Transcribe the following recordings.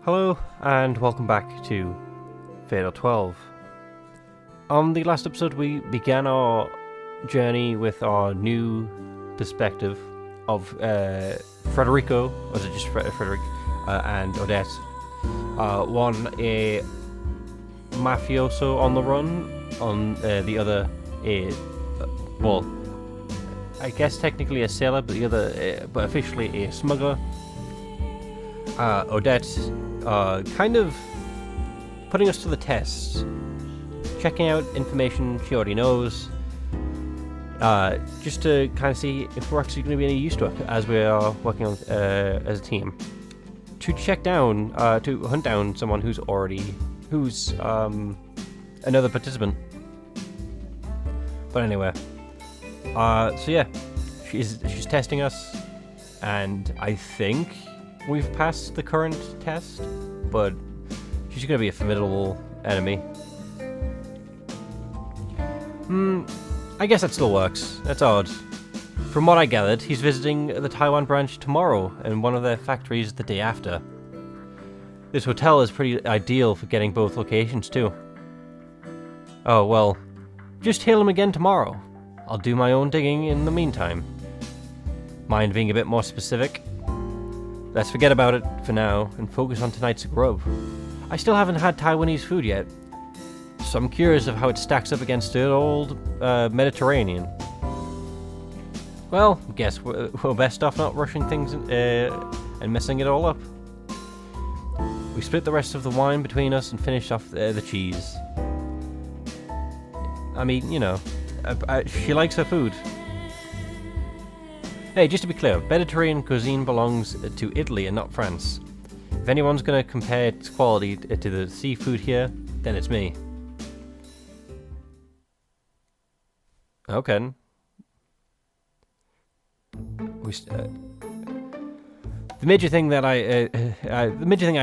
Hello, and welcome back to Fatal 12. On the last episode, we began our journey with our new perspective of Fredrico, was it just Frederick, and Odette. One, a mafioso on the run, on the other, well, I guess technically a sailor, but the other, but officially a smuggler. Odette, kind of putting us to the test, checking out information she already knows, just to kind of see if we're actually going to be any use to it as we are working on as a team. To check down, to hunt down someone who's another participant. But anyway, so yeah, she's testing us, and I think we've passed the current test, but she's going to be a formidable enemy. I guess that still works. That's odd. From what I gathered, he's visiting the Taiwan branch tomorrow and one of their factories the day after. This hotel is pretty ideal for getting both locations too. Oh well, just hail him again tomorrow. I'll do my own digging in the meantime. Mind being a bit more specific? Let's forget about it for now and focus on tonight's grub. I still haven't had Taiwanese food yet, so I'm curious of how it stacks up against the old Mediterranean. Well, guess we're best off not rushing things and messing it all up. We split the rest of the wine between us and finished off the cheese. I mean, you know, she likes her food. Hey, just to be clear, Mediterranean cuisine belongs to Italy and not France. If anyone's going to compare its quality to the seafood here, then it's me. Okay. The major thing that I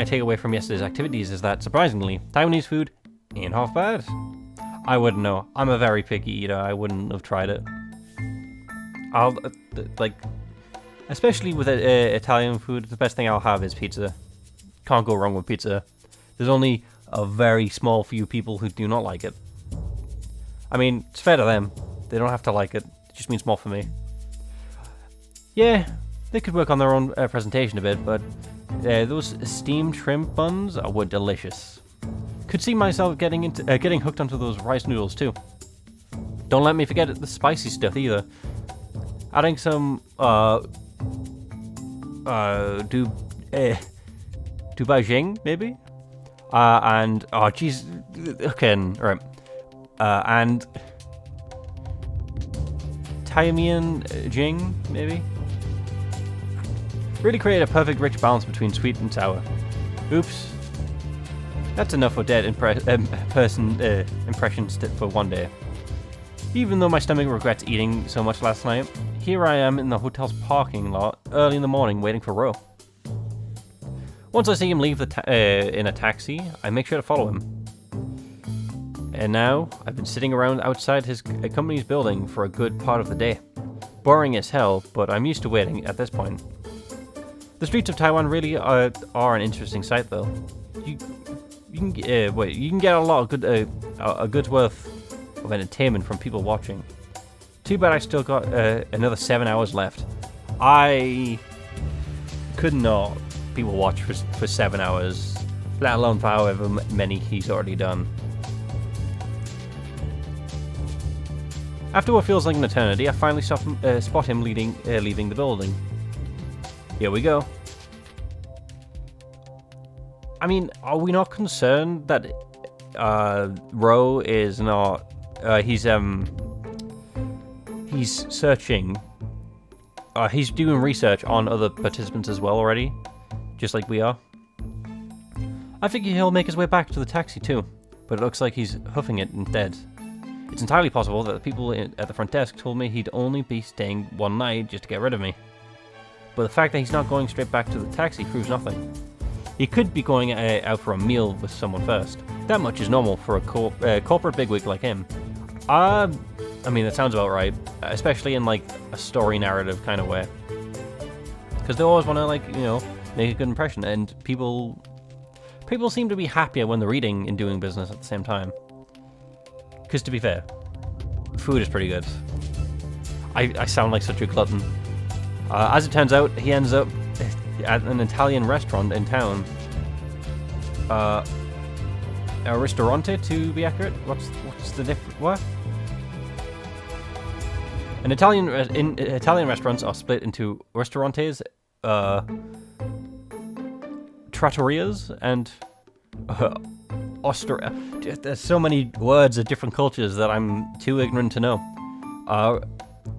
take away from yesterday's activities is that, surprisingly, Taiwanese food ain't half bad. I wouldn't know. I'm a very picky eater. I wouldn't have tried it. I'll especially with Italian food, the best thing I'll have is pizza. Can't go wrong with pizza. There's only a very small few people who do not like it. I mean, it's fair to them. They don't have to like it. It just means more for me. Yeah, they could work on their own presentation a bit, but those steamed shrimp buns were delicious. Could see myself getting hooked onto those rice noodles too. Don't let me forget the spicy stuff either. Adding some Dubaijing maybe, and oh geez, okay, right, and Taimian Jing maybe. Really create a perfect rich balance between sweet and sour. Oops. That's enough Odette impressions for one day. Even though my stomach regrets eating so much last night, here I am in the hotel's parking lot early in the morning waiting for Ro. Once I see him leave in a taxi, I make sure to follow him. And now, I've been sitting around outside his company's building for a good part of the day. Boring as hell, but I'm used to waiting at this point. The streets of Taiwan really are an interesting sight though. You can get a lot of a good's worth of entertainment from people watching. Too bad I still got another 7 hours left. I could not people watch for 7 hours, let alone for however many he's already done. After what feels like an eternity, I finally spot him leaving the building. Here we go. I mean, are we not concerned that Ro is not? He's searching. He's doing research on other participants as well already, just like we are. I figure he'll make his way back to the taxi too, but it looks like he's hoofing it instead. It's entirely possible that the people at the front desk told me he'd only be staying one night just to get rid of me. But the fact that he's not going straight back to the taxi proves nothing. He could be going out for a meal with someone first. That much is normal for a corporate bigwig like him. I mean, that sounds about right, especially in like a story narrative kind of way. Because they always want to, like, you know, make a good impression, and people People seem to be happier when they're eating and doing business at the same time. Because to be fair, food is pretty good. I sound like such a glutton. As it turns out, he ends up at an Italian restaurant in town. A ristorante, to be accurate. What's the difference? What? Italian restaurants are split into ristorantes, trattorias, and there's so many words of different cultures that I'm too ignorant to know.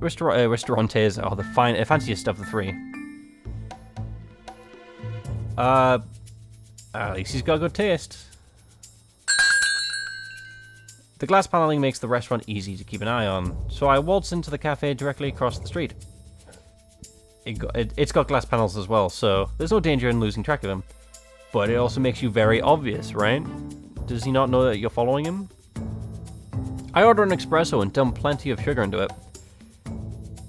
Ristorantes are the fanciest of the three. At least he's got good taste. The glass paneling makes the restaurant easy to keep an eye on, so I waltz into the cafe directly across the street. It's got glass panels as well, so there's no danger in losing track of him. But it also makes you very obvious, right? Does he not know that you're following him? I order an espresso and dump plenty of sugar into it.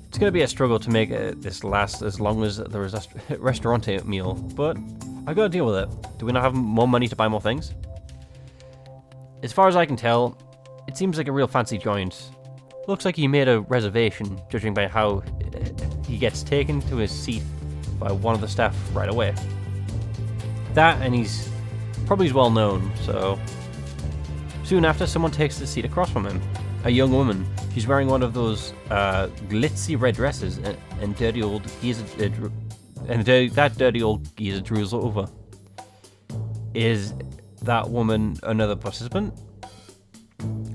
It's going to be a struggle to make this last as long as the restaurante meal, but I got to deal with it. Do we not have more money to buy more things? As far as I can tell, it seems like a real fancy joint. Looks like he made a reservation, judging by how he gets taken to his seat by one of the staff right away. That, and he's probably well known, so... Soon after, someone takes the seat across from him. A young woman. She's wearing one of those glitzy red dresses and dirty old geezer... that dirty old geezer drools over. Is that woman another participant?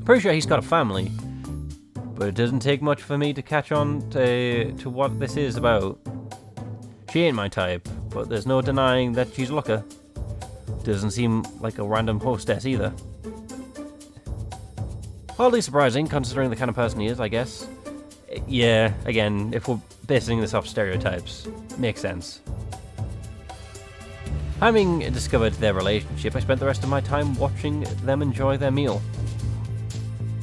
Pretty sure he's got a family, but it doesn't take much for me to catch on to what this is about. She ain't my type, but there's no denying that she's a looker. Doesn't seem like a random hostess either. Hardly surprising, considering the kind of person he is, I guess. Yeah, again, if we're basing this off stereotypes, makes sense. Having discovered their relationship, I spent the rest of my time watching them enjoy their meal.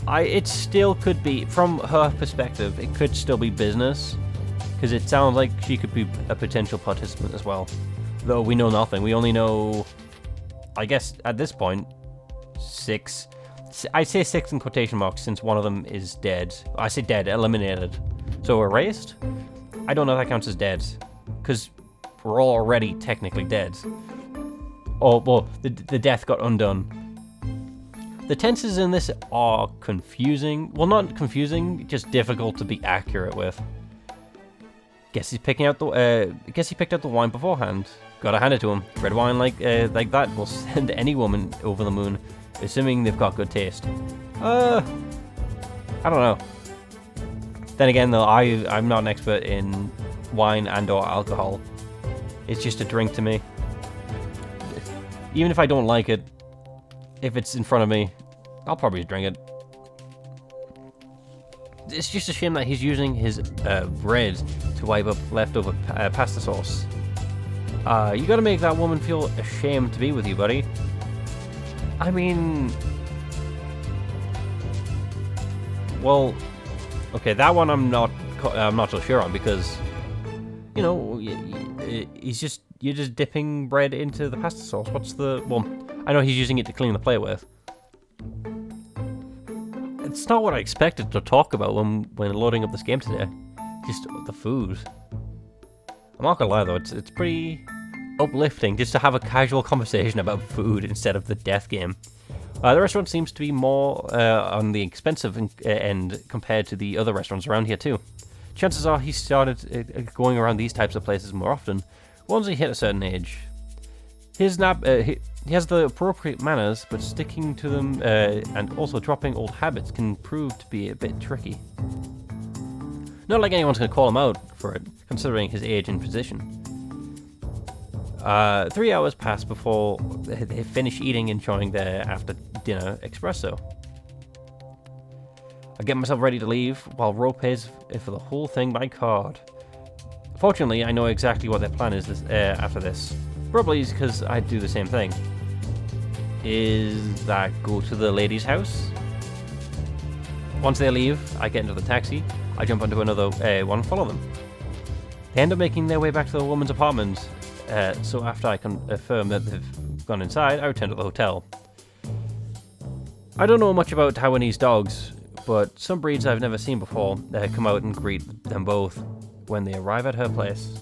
It still could be, from her perspective, it could still be business, because it sounds like she could be a potential participant as well. Though we know nothing. We only know, I guess, at this point, 6. I say 6 in quotation marks since one of them is dead. I say dead, eliminated. So erased? I don't know if that counts as dead, because we're all already technically dead. Oh, well, the death got undone. The tenses in this are confusing. Well, not confusing, just difficult to be accurate with. Guess he picked out the wine beforehand. Gotta hand it to him. Red wine like that will send any woman over the moon, assuming they've got good taste. I don't know. Then again, though, I'm not an expert in wine and/or alcohol. It's just a drink to me. Even if I don't like it, if it's in front of me, I'll probably drink it. It's just a shame that he's using his bread to wipe up leftover pasta sauce. You gotta make that woman feel ashamed to be with you, buddy. I mean... Well, okay, that one I'm not so sure on, because, you know, you're just dipping bread into the pasta sauce. What's the... Well, I know he's using it to clean the plate with. It's not what I expected to talk about when loading up this game today. Just the food. I'm not gonna lie though, it's pretty uplifting just to have a casual conversation about food instead of the death game. The restaurant seems to be more on the expensive end compared to the other restaurants around here too. Chances are he started going around these types of places more often once he hit a certain age. He has the appropriate manners, but sticking to them and also dropping old habits can prove to be a bit tricky. Not like anyone's going to call him out for it, considering his age and position. 3 hours pass before they finish eating and enjoying their after-dinner espresso. I get myself ready to leave, while Ro pays for the whole thing by card. Fortunately, I know exactly what their plan is after this. Probably because I'd do the same thing. Is that go to the lady's house? Once they leave, I get into the taxi, I jump onto another one and follow them. They end up making their way back to the woman's apartment, so after I confirm that they've gone inside, I return to the hotel. I don't know much about Taiwanese dogs, but some breeds I've never seen before come out and greet them both when they arrive at her place.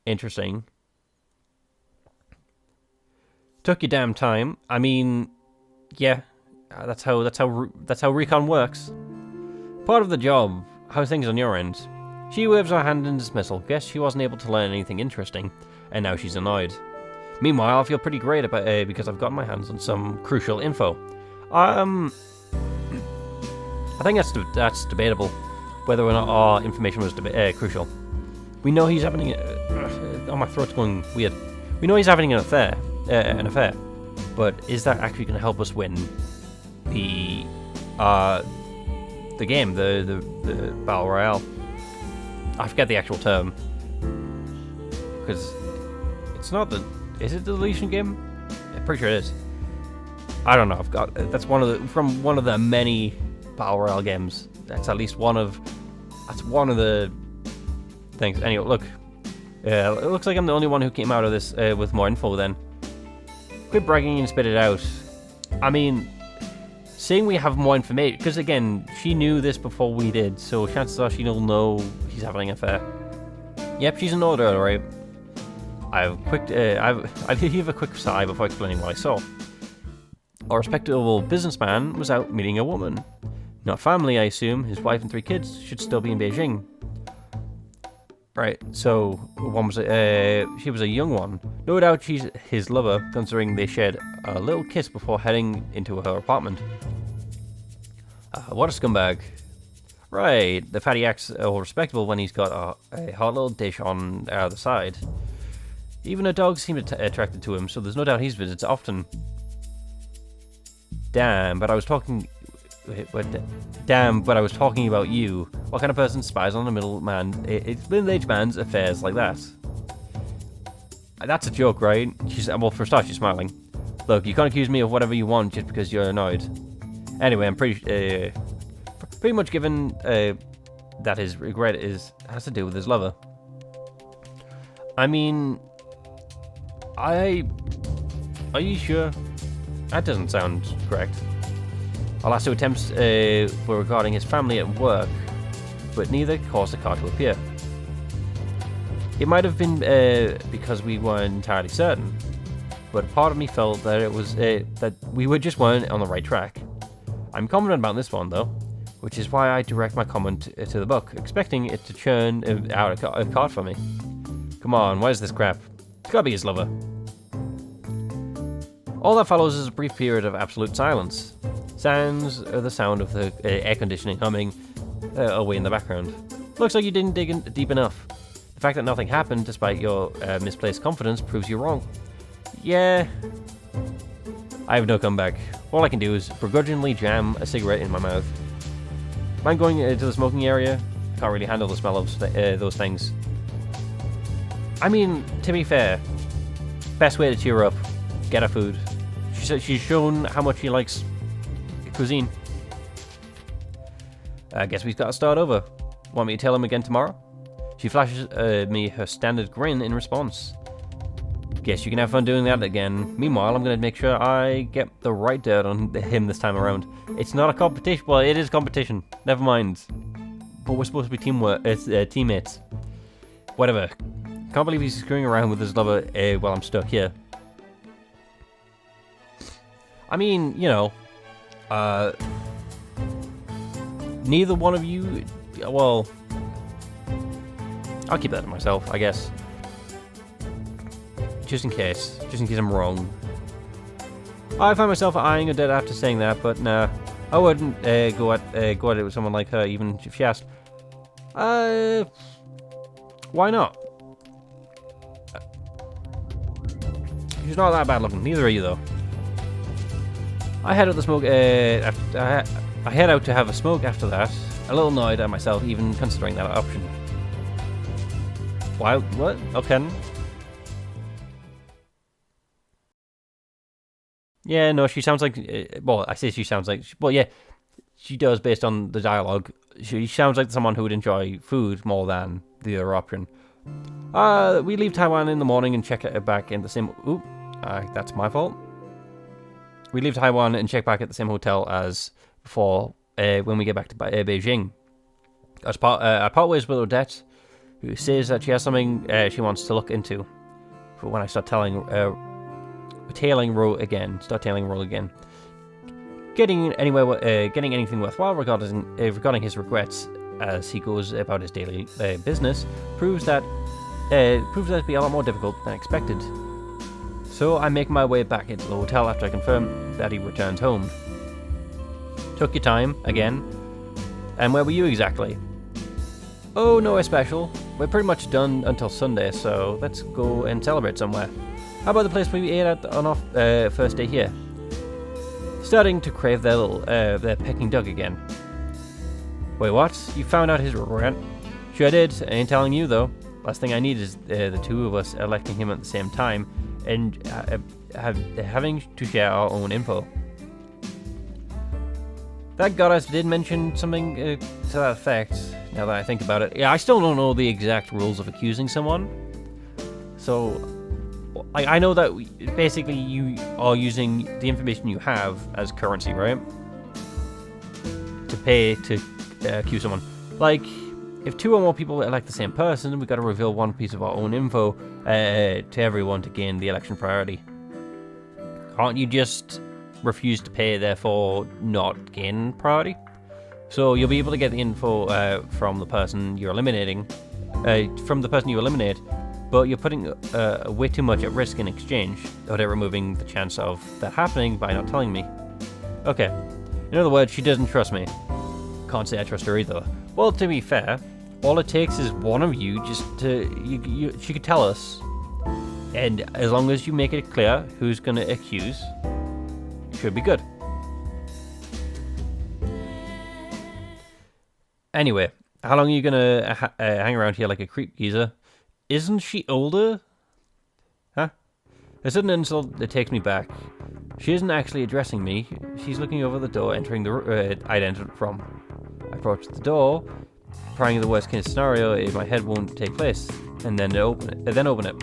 Interesting. Took your damn time. I mean, yeah, that's how recon works. Part of the job. How's things on your end? She waves her hand in dismissal. Guess she wasn't able to learn anything interesting, and now she's annoyed. Meanwhile, I feel pretty great about because I've gotten my hands on some crucial info. I think that's debatable, whether or not our information was crucial. We know he's having oh, my throat's going weird. We know he's having an affair, but is that actually going to help us win the game, the Battle Royale? I forget the actual term, because it's not the. Is it the deletion game? I'm pretty sure it is. I don't know. That's one of the many Battle Royale games. That's at least one of the things. Anyway, look. It looks like I'm the only one who came out of this with more info then. Quit bragging and spit it out. I mean, saying we have more information, because again, she knew this before we did, so chances are she'll know he's having an affair. Yep, she's an order, alright. I heave a quick sigh before explaining what I saw. A respectable businessman was out meeting a woman. Not family, I assume. His wife and 3 kids should still be in Beijing. Right, so one was she was a young one. No doubt she's his lover, considering they shared a little kiss before heading into her apartment. What a scumbag. Right, the fatty acts all respectable when he's got a hot little dish on the other side. Even her dogs seem attracted to him, so there's no doubt he visits often. Damn, but I was talking about you. What kind of person spies on a middle-aged man's affairs like that? That's a joke, right? Well, for a start, she's smiling. Look, you can't accuse me of whatever you want just because you're annoyed. Anyway, I'm pretty much given that his regret has to do with his lover. I mean, are you sure? That doesn't sound correct. Our last 2 attempts were regarding his family at work, but neither caused the car to appear. It might have been because we weren't entirely certain, but part of me felt that it was that we just weren't on the right track. I'm confident about this one, though, which is why I direct my comment to the book, expecting it to churn out a card for me. Come on, where's this crap? It's gotta be his lover. All that follows is a brief period of absolute silence. Sounds the sound of the air conditioning humming away in the background. Looks like you didn't dig in deep enough. The fact that nothing happened, despite your misplaced confidence, proves you wrong. Yeah. I have no comeback. All I can do is begrudgingly jam a cigarette in my mouth. Mind going to the smoking area? Can't really handle the smell of those things. I mean, to be fair, best way to cheer her up, get her food. She's shown how much she likes cuisine. I guess we've got to start over. Want me to tell him again tomorrow? She flashes me her standard grin in response. Guess you can have fun doing that again. Meanwhile, I'm going to make sure I get the right dirt on him this time around. It's not a competition. Well, it is competition. Never mind. But we're supposed to be teammates. Whatever. Can't believe he's screwing around with his lover while I'm stuck here. I mean, you know, neither one of you, well, I'll keep that to myself, I guess. Just in case I'm wrong. I find myself eyeing Odette after saying that, but nah, I wouldn't go at it with someone like her, even if she asked. Why not? She's not that bad looking. Neither are you, though. I head out to smoke. I head out to have a smoke after that. A little annoyed at myself, even considering that option. Why? What? Okay. Yeah, no, she sounds like. Well, I say she sounds like. Well, yeah, she does based on the dialogue. She sounds like someone who would enjoy food more than the other option. We leave Taiwan in the morning and check it back in the same... Oop, that's my fault. We leave Taiwan and check back at the same hotel as before when we get back to Beijing. I part ways with Odette, who says that she has something she wants to look into. But when I start tailing Ro again, getting anything worthwhile regarding his regrets as he goes about his daily business proves that to be a lot more difficult than expected. So I make my way back into the hotel after I confirm that he returns home. Took your time again, and where were you exactly? Oh, nowhere special. We're pretty much done until Sunday, so let's go and celebrate somewhere. How about the place we ate at on our first day here? Starting to crave their Peking duck again. Wait, what? You found out his regret? Sure did. I ain't telling you, though. Last thing I need is the two of us electing him at the same time and having to share our own info. That goddess did mention something to that effect, now that I think about it. Yeah, I still don't know the exact rules of accusing someone. So, I know that basically you are using the information you have as currency, right? To pay to accuse someone. Like, if two or more people elect the same person, we've got to reveal one piece of our own info to everyone to gain the election priority. Can't you just refuse to pay, therefore not gain priority? So you'll be able to get the info from the person you're eliminating, but you're putting way too much at risk in exchange, without removing the chance of that happening by not telling me. Okay, in other words, she doesn't trust me. Can't say I trust her either. Well, to be fair, all it takes is one of you just to... she could tell us, and as long as you make it clear who's going to accuse, should be good. Anyway, how long are you going to hang around here like a creep geezer? Isn't she older? Huh? A sudden insult that takes me back. She isn't actually addressing me. She's looking over the door, entering the I'd entered from. I approach the door, praying the worst case scenario if my head won't take place, and then open it.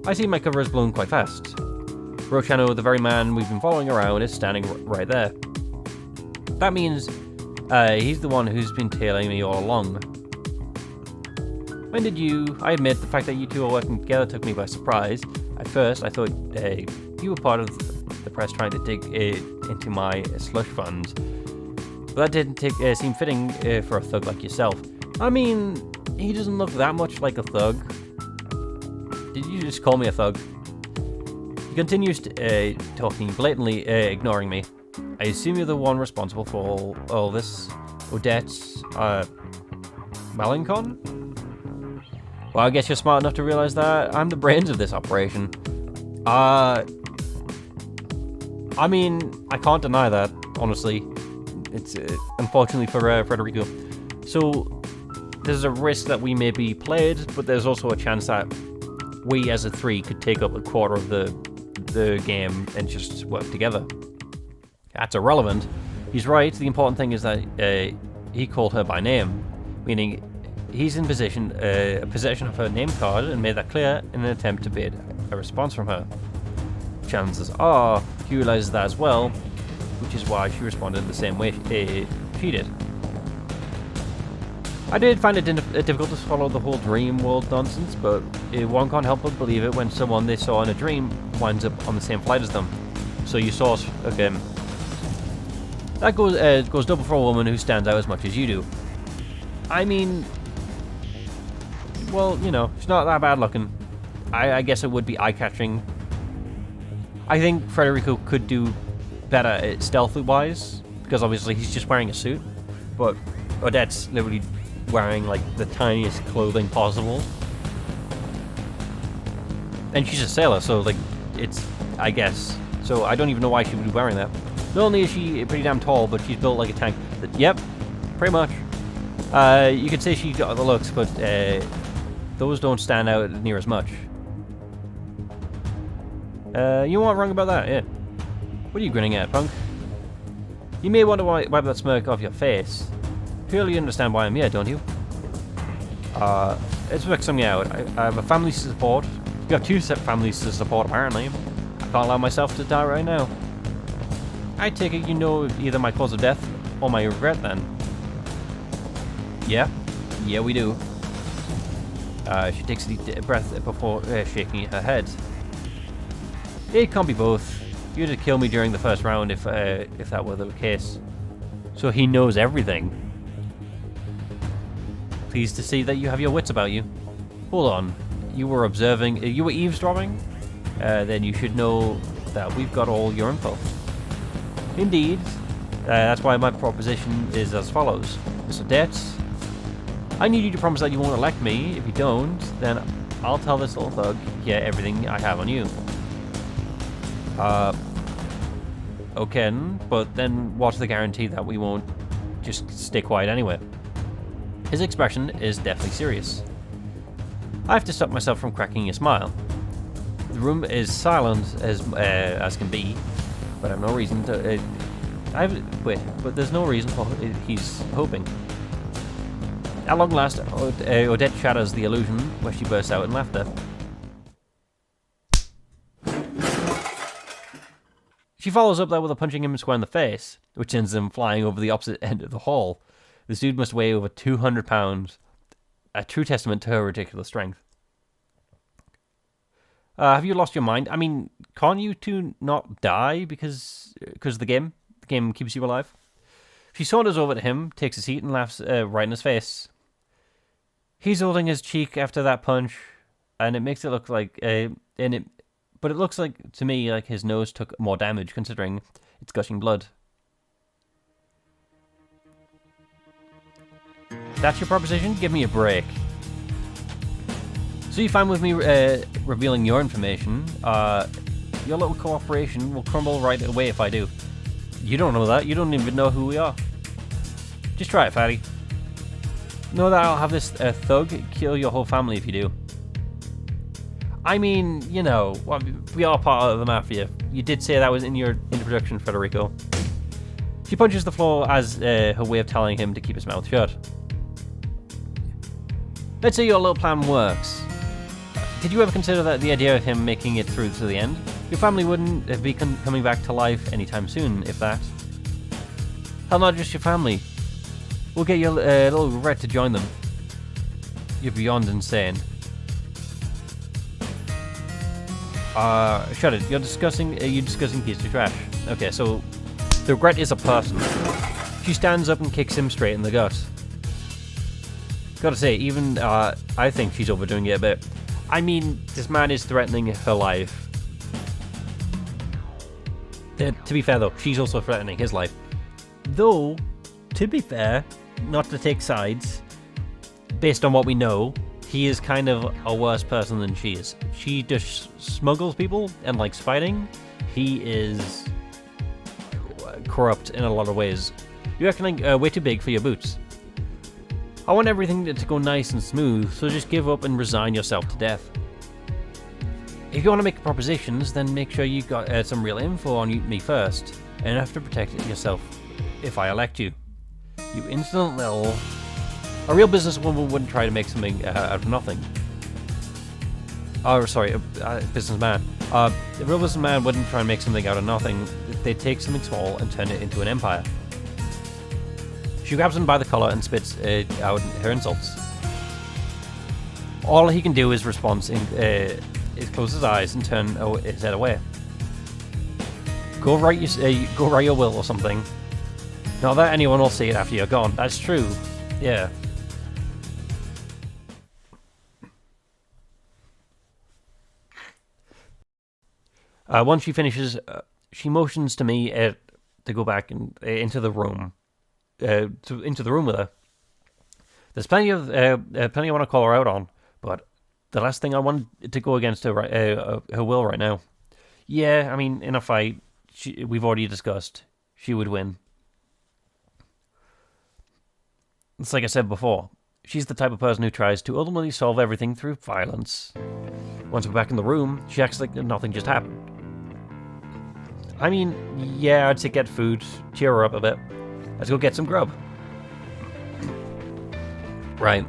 I see my cover is blown quite fast. Rochano, the very man we've been following around, is standing right there. That means he's the one who's been tailing me all along. When did you... I admit, the fact that you two are working together took me by surprise. At first, I thought you were part of the press trying to dig into my slush funds. But that didn't seem fitting for a thug like yourself. I mean, he doesn't look that much like a thug. Did you just call me a thug? He continues talking, blatantly ignoring me. I assume you're the one responsible for all this. Odette's, Malencon? Well, I guess you're smart enough to realize that I'm the brains of this operation. I mean, I can't deny that, honestly. It's, unfortunately for Fredrico. So, there's a risk that we may be played, but there's also a chance that we as a three could take up a quarter of the game and just work together. That's irrelevant. He's right. The important thing is that he called her by name, meaning he's in possession of her name card and made that clear in an attempt to bid a response from her. Chances are he realizes that as well, which is why she responded the same way she did. I did find it difficult to swallow the whole dream world nonsense, but one can't help but believe it when someone they saw in a dream winds up on the same flight as them. So you saw us again. That goes double for a woman who stands out as much as you do. I mean, well, you know, she's not that bad looking. I guess it would be eye-catching. I think Fredrico could do better stealthy-wise, because obviously he's just wearing a suit, but Odette's literally wearing like the tiniest clothing possible. And she's a sailor, so like, it's, I guess. So I don't even know why she would be wearing that. Not only is she pretty damn tall, but she's built like a tank. Yep, pretty much. You could say she got the looks, but those don't stand out near as much. You weren't wrong about that, yeah. What are you grinning at, punk? You may want to wipe that smirk off your face. Clearly you understand why I'm here, don't you? Let's work something out. I have a family to support. You got two families to support, apparently. I can't allow myself to die right now. I take it you know either my cause of death or my regret, then. Yeah? Yeah, we do. She takes a deep breath before shaking her head. It can't be both. You'd have killed me during the first round if that were the case. So he knows everything. Pleased to see that you have your wits about you. Hold on. You were observing... you were eavesdropping? Then you should know that we've got all your info. Indeed. That's why my proposition is as follows. Miss Odette, I need you to promise that you won't elect me. If you don't, then I'll tell this little thug here everything I have on you. Okay, but then what's the guarantee that we won't just stay quiet anyway? His expression is deathly serious. I have to stop myself from cracking a smile. The room is silent as can be, but I have no reason to... but there's no reason for he's hoping. At long last, Odette shatters the illusion where she bursts out in laughter. She follows up that with a punching him square in the face, which sends him flying over the opposite end of the hall. This dude must weigh over 200 pounds, a true testament to her ridiculous strength. Have you lost your mind? I mean, can't you two not die because of the game? The game keeps you alive? She saunters over to him, takes a seat, and laughs right in his face. He's holding his cheek after that punch, and it makes it look like... but it looks like, to me, like his nose took more damage, considering it's gushing blood. That's your proposition? Give me a break. So you fine with me revealing your information? Your little cooperation will crumble right away if I do. You don't know that. You don't even know who we are. Just try it, fatty. Know that I'll have this thug kill your whole family if you do. I mean, you know, we are part of the mafia. You did say that was in your introduction, Fredrico. She punches the floor as her way of telling him to keep his mouth shut. Let's say your little plan works. Did you ever consider that the idea of him making it through to the end? Your family wouldn't be coming back to life anytime soon, if that. Hell, not just your family. We'll get your little regret to join them. You're beyond insane. Shut it. You're discussing piece of trash. Okay, so the regret is a person. She stands up and kicks him straight in the gut. Gotta say, even I think she's overdoing it a bit. I mean, this man is threatening her life. To be fair though, she's also threatening his life. Though, to be fair, not to take sides, based on what we know, he is kind of a worse person than she is. She just smuggles people and likes fighting. He is corrupt in a lot of ways. You're acting way too big for your boots. I want everything to go nice and smooth, so just give up and resign yourself to death. If you want to make propositions, then make sure you got some real info on me first, and have to protect yourself if I elect you. You insolent little... A real businesswoman wouldn't try to make something out of nothing. Oh, sorry, a businessman. A real businessman wouldn't try and make something out of nothing. They'd take something small and turn it into an empire. She grabs him by the collar and spits out her insults. All he can do is respond, is close his eyes and turn his head away. Go write your will or something. Not that anyone will see it after you're gone. That's true. Yeah. Once she finishes, she motions to me to go back into the room. Into the room with her. There's plenty I want to call her out on, but the last thing I want to go against her will right now. Yeah, I mean, in a fight, we've already discussed, she would win. It's like I said before, she's the type of person who tries to ultimately solve everything through violence. Once we're back in the room, she acts like nothing just happened. I mean, yeah, I'd say get food, cheer her up a bit. Let's go get some grub. Right.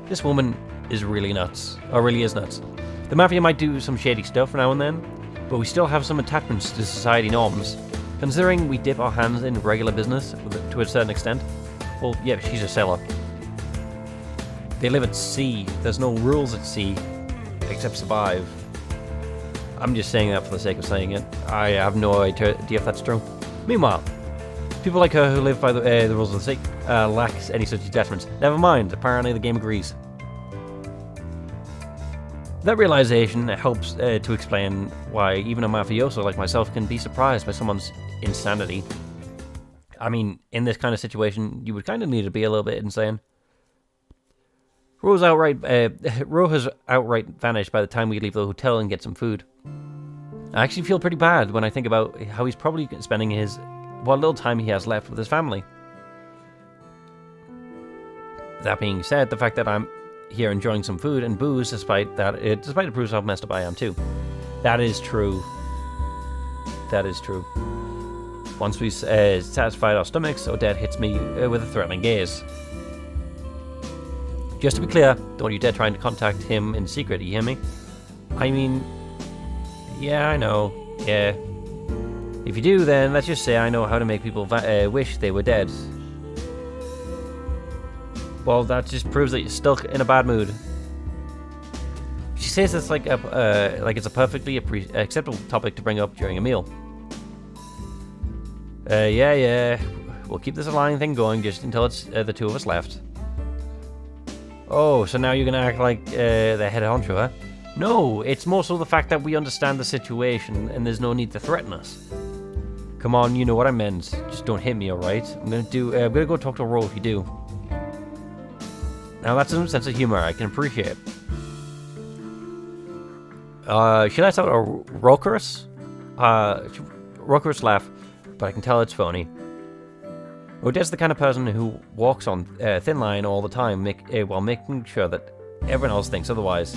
This woman is really nuts. Or really is nuts. The Mafia might do some shady stuff now and then, but we still have some attachments to society norms. Considering we dip our hands in regular business to a certain extent, well, yeah, she's a sailor. They live at sea. There's no rules at sea, except survive. I'm just saying that for the sake of saying it. I have no idea if that's true. Meanwhile, people like her who live by the rules of the sea lacks any such attachments. Never mind, apparently the game agrees. That realization helps to explain why even a mafioso like myself can be surprised by someone's insanity. I mean, in this kind of situation, you would kind of need to be a little bit insane. Ro has outright vanished by the time we leave the hotel and get some food. I actually feel pretty bad when I think about how he's probably spending what little time he has left with his family. That being said, the fact that I'm here enjoying some food and booze, despite it proves how messed up I am too. That is true. That is true. Once we satisfied our stomachs, Odette hits me with a threatening gaze. Just to be clear, don't you dare trying to contact him in secret, you hear me? I mean, yeah, I know, yeah. If you do, then let's just say I know how to make people wish they were dead. Well, that just proves that you're still in a bad mood. She says it's like it's a perfectly acceptable topic to bring up during a meal. Yeah. We'll keep this lying thing going just until it's the two of us left. Oh, so now you're gonna act like the head honcho, huh? No, it's more so the fact that we understand the situation and there's no need to threaten us. Come on, you know what I meant. Just don't hit me, alright? I'm gonna go talk to Ro if you do. Now that's some sense of humor I can appreciate. She lets out a raucous laugh, but I can tell it's phony. Odette's the kind of person who walks on a thin line all the time, while making sure that everyone else thinks otherwise.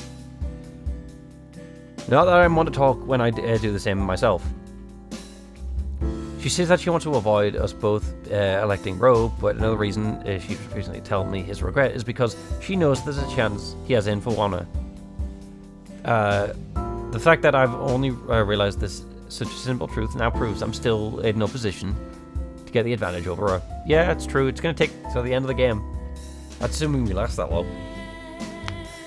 Not that I want to talk when I do the same myself. She says that she wants to avoid us both electing Ro, but another reason she recently told me his regret is because she knows there's a chance he has in for Wana. The fact that I've only realized this such a simple truth now proves I'm still in no position to get the advantage over her. Yeah, it's true. It's going to take till the end of the game. That's assuming we last that long.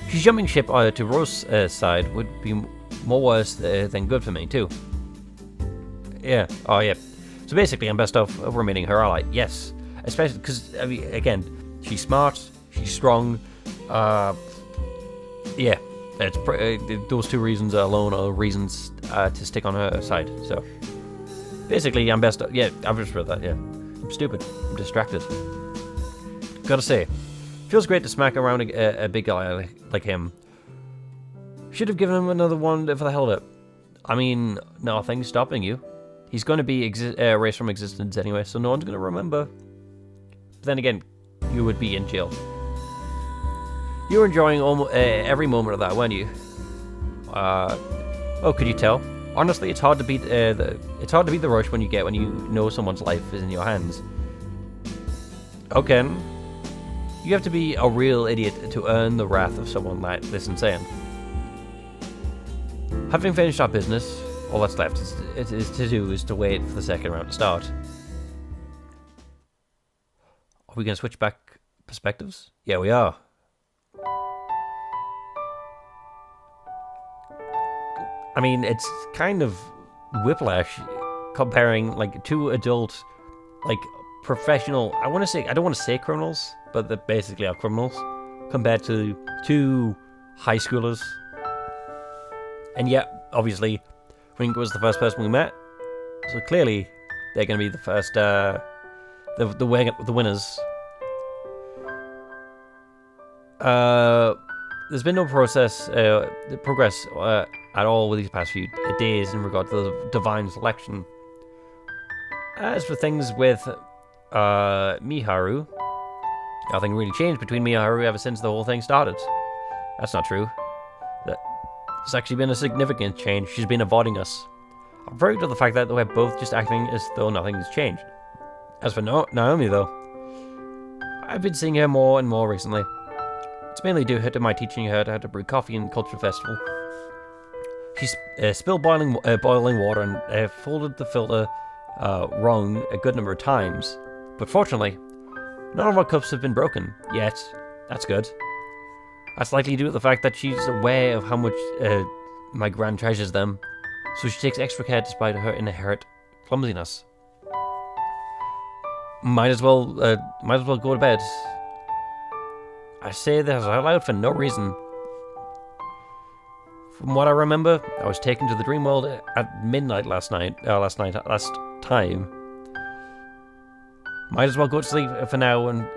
She's jumping ship to Ro's side would be more worse than good for me, too. Yeah. Oh, yeah. So basically, I'm best off remaining her ally. Yes. Especially because, I mean, again, she's smart, she's strong. Yeah. Those two reasons alone are reasons to stick on her side. So basically, I'm best. Yeah, I've just read that. Yeah, I'm stupid. I'm distracted. Gotta say, feels great to smack around a big guy like him. Should have given him another one for the hell of it. I mean, nothing's stopping you. He's going to be erased from existence anyway, so no one's going to remember. But then again, you would be in jail. You were enjoying almost every moment of that, weren't you? Oh, could you tell? Honestly, it's hard to beat the rush when you know someone's life is in your hands. Okay, you have to be a real idiot to earn the wrath of someone like this insane. Having finished our business, all that's left is to wait for the second round to start. Are we going to switch back perspectives? Yeah, we are. I mean, it's kind of whiplash comparing like two adult, like professional. I don't want to say criminals, but they basically are criminals compared to two high schoolers. And yet, obviously, Fredrico was the first person we met, so clearly they're going to be the first, the winners. There's been no progress at all with these past few days in regard to the divine selection. As for things with Miharu, nothing really changed between me and Miharu ever since the whole thing started. That's not true. There's actually been a significant change. She's been avoiding us. I'm very good at the fact that we're both just acting as though nothing has changed. As for Naomi, though, I've been seeing her more and more recently. It's mainly due to my teaching her how to brew coffee in Culture Festival. She spilled boiling water and folded the filter wrong a good number of times. But fortunately, none of our cups have been broken yet. That's good. That's likely due to the fact that she's aware of how much my gran treasures them, so she takes extra care despite her inherent clumsiness. Might as well go to bed. I say this out loud for no reason. From what I remember, I was taken to the dream world at midnight last time. Might as well go to sleep for now, and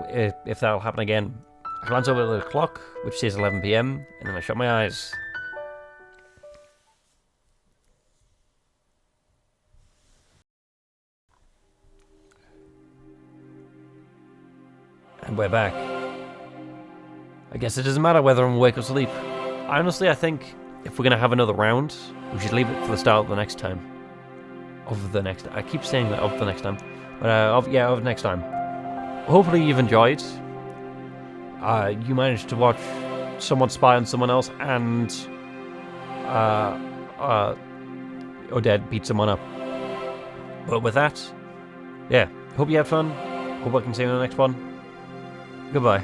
if that'll happen again. I glance over at the clock, which says 11 PM, and then I shut my eyes. And we're back. I guess it doesn't matter whether I'm awake or asleep. Honestly, I think if we're going to have another round, we should leave it for the start of the next time. I keep saying that, of the next time. But, of next time. Hopefully you've enjoyed. You managed to watch someone spy on someone else, and Odette beat someone up. But with that, yeah, hope you had fun. Hope I can see you in the next one. Goodbye.